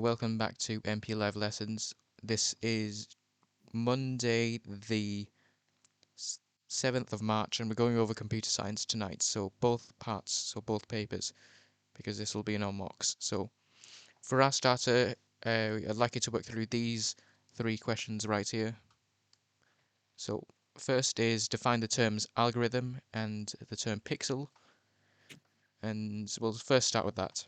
welcome back to MP Live Lessons. This is Monday, the 7th of March, and we're going over computer science tonight. So both papers, because this will be in our mocks. So for our starter, I'd like you to work through these three questions right here. So first is define the terms algorithm and the term pixel, and we'll first start with that.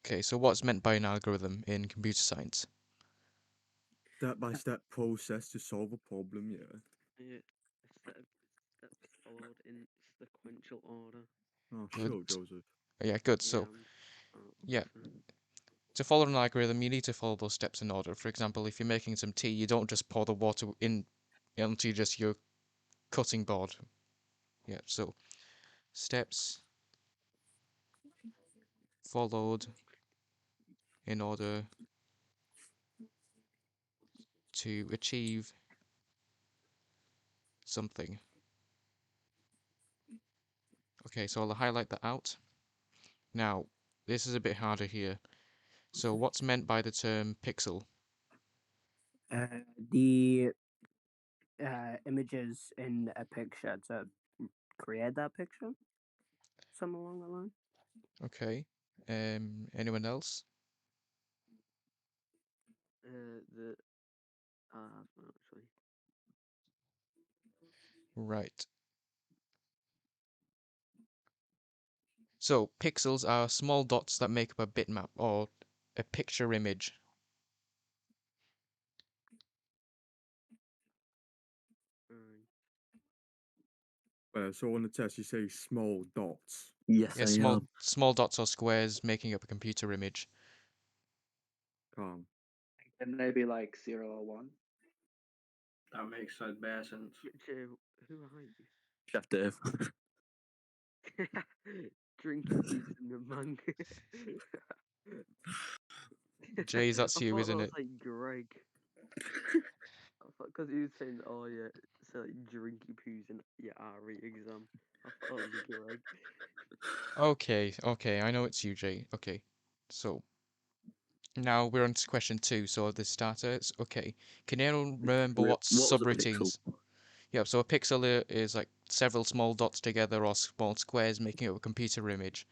Okay, so what's meant by an algorithm in computer science? Step-by-step process to solve a problem, yeah. Yeah, a set of steps followed in sequential order. Oh, Good. sure, Joseph. Yeah, good. So, yeah, to follow an algorithm, you need to follow those steps in order. For example, if you're making some tea, you don't just pour the water in onto just your cutting board. Yeah, so steps followed in order to achieve something. Okay, so I'll highlight that out. Now, this is a bit harder here. So what's meant by the term pixel? The images in a picture to create that picture, something along that line. Okay. Anyone else? The actually. Right. So pixels are small dots that make up a bitmap or a picture image. So on the test, you say small dots. Yes, Yeah, I small am. small dots or squares making up a computer image. Calm. And maybe like 0 or 1. That makes bare sense. Who are you? Chef Dave. Drinking juice in the manga. Jays, that's you, I thought isn't that it? was like Greg. I thought because he was saying, "Oh yeah, so like drinky poos in your RE exam." I thought it was Greg. Okay, I know it's you, Jay. Okay, so now we're on to question 2. So the starters. Okay, can anyone remember what What was a subroutines? pixel? Yep. So a pixel is like several small dots together or small squares making up a computer image.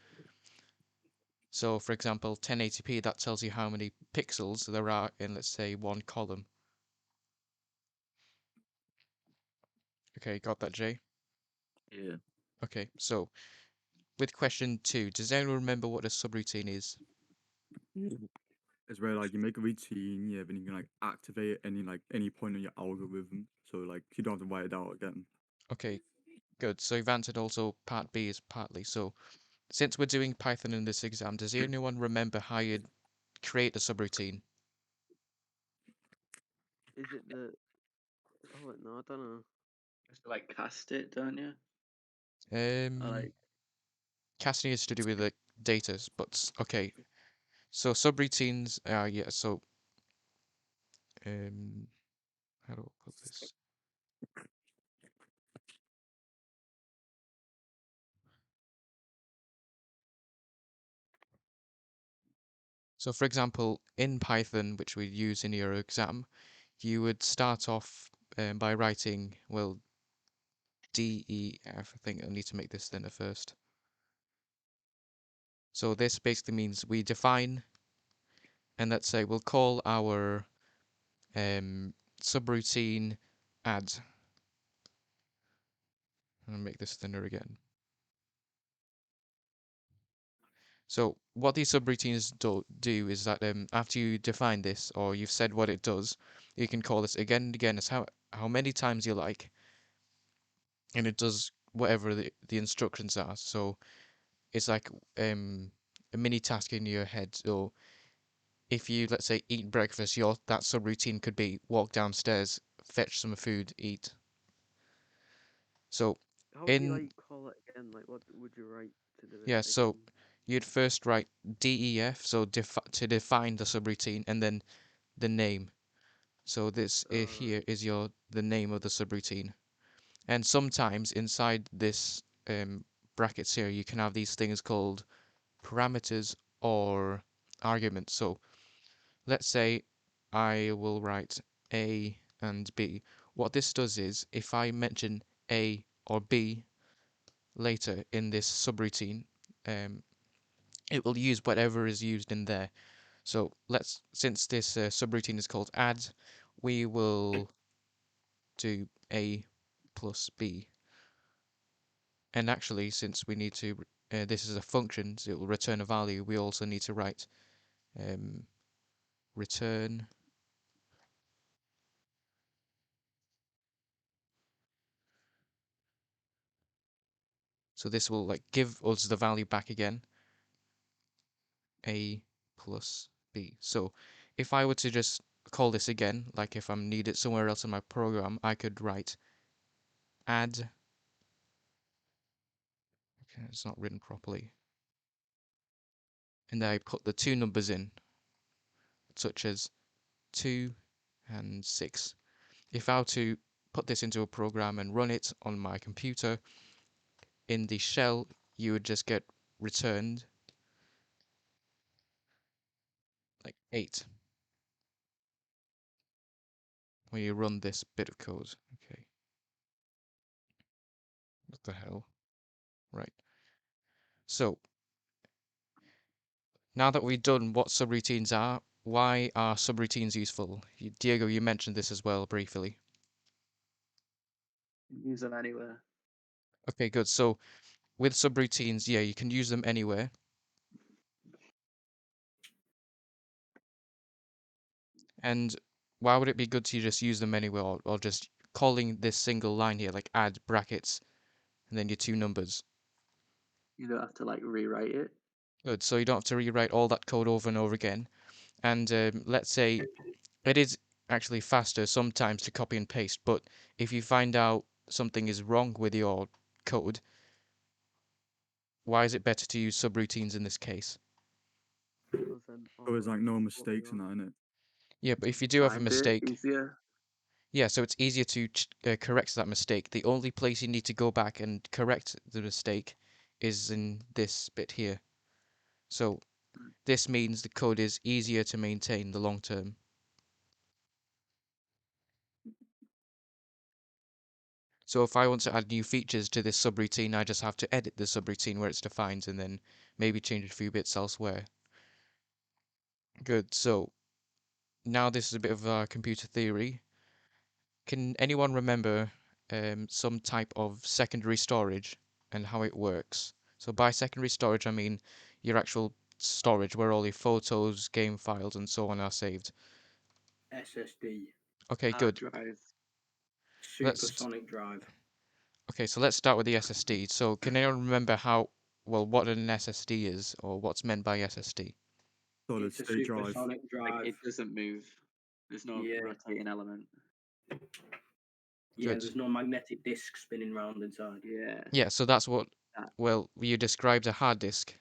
So, for example, 1080p, that tells you how many pixels there are in, let's say, one column. Okay, got that, Jay? Yeah. Okay, so with question 2, does anyone remember what a subroutine is? It's where like you make a routine, yeah, then you can like activate it any point on your algorithm. So like you don't have to write it out again. Okay, good. So you've answered also part B is partly. So since we're doing Python in this exam, does anyone remember how you'd create a subroutine? Is it the? Oh no, I don't know. Just like cast it, don't you? Um, Casting is to do with the data, but okay. So subroutines are yeah. So how do I put this? So for example, in Python, which we use in your exam, you would start off by writing, well, DEF. I think I need to make this thinner first. So this basically means we define, and let's say we'll call our subroutine add. I'll make this thinner again. So what these subroutines do is that after you define this or you've said what it does, you can call this again and again as how many times you like, and it does whatever the instructions are. So it's like a mini task in your head. So if you, let's say, eat breakfast, that subroutine could be walk downstairs, fetch some food, eat. So How would you like call it again? Like, what would you write to do it? yeah, so you'd first write DEF, so to define the subroutine, and then the name. So this here is the name of the subroutine. And sometimes inside this brackets here, you can have these things called parameters or argument. So let's say I will write A and B. What this does is, if I mention A or B later in this subroutine, it will use whatever is used in there. So since this subroutine is called add, we will do A plus B. And actually, since we need to, this is a function, so it will return a value, we also need to write return so this will like give us the value back again, A plus B. So if I were to just call this again, like if I'm needed somewhere else in my program, I could write add. Okay, it's not written properly. And then I put the two numbers in, such as 2 and 6. If I were to put this into a program and run it on my computer, in the shell, you would just get returned like 8 when you run this bit of code. Okay. What the hell? Right. So now that we've done what subroutines are, why are subroutines useful? Diego, you mentioned this as well briefly. Use them anywhere. Okay, good. So with subroutines, yeah, you can use them anywhere. And why would it be good to just use them anywhere, or just calling this single line here, like add brackets, and then your two numbers? You don't have to like rewrite it. Good. So you don't have to rewrite all that code over and over again. And let's say it is actually faster sometimes to copy and paste, but if you find out something is wrong with your code, why is it better to use subroutines in this case? Because then So there's like no what mistakes they in are. that, innit? Yeah, but if you do have a Find it mistake, easier. yeah, so it's easier to correct that mistake. The only place you need to go back and correct the mistake is in this bit here. So this means the code is easier to maintain the long term. So if I want to add new features to this subroutine, I just have to edit the subroutine where it's defined and then maybe change a few bits elsewhere. Good, so now this is a bit of computer theory. Can anyone remember some type of secondary storage and how it works? So by secondary storage, I mean your actual storage where all your photos, game files, and so on are saved. SSD. Okay, Hard good. drive. Let's Supersonic drive. okay, so let's start with the SSD. So can anyone remember what an SSD is or what's meant by SSD? Solid It's a state drive. supersonic Like drive. it doesn't move. There's no Yeah. rotating element. Yeah, Good. there's no magnetic disc spinning round inside. Yeah. Yeah, so that's what, That. well, you described a hard disk.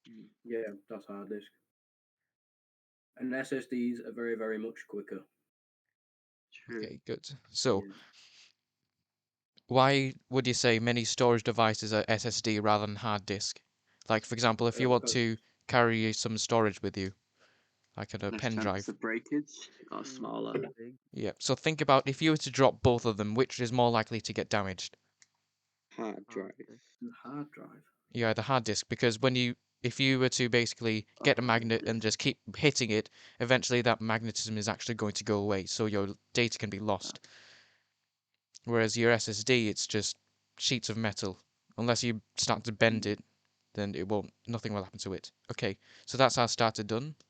Mm. Yeah, that's hard disk. And SSDs are very, very much quicker. True. Okay, good. So Yeah. why would you say many storage devices are SSD rather than hard disk? Like, for example, if you want to carry some storage with you, like on a Less pen chance drive. of breakage or smaller. Big. Yeah, so think about if you were to drop both of them, which is more likely to get damaged? Hard drive. Hard drive. Yeah, the hard disk, because if you were to basically get a Oh, magnet and just keep hitting it, eventually that magnetism is actually going to go away, so your data can be lost. Whereas your SSD, it's just sheets of metal. Unless you start to bend it, then nothing will happen to it. Okay, so that's our starter done.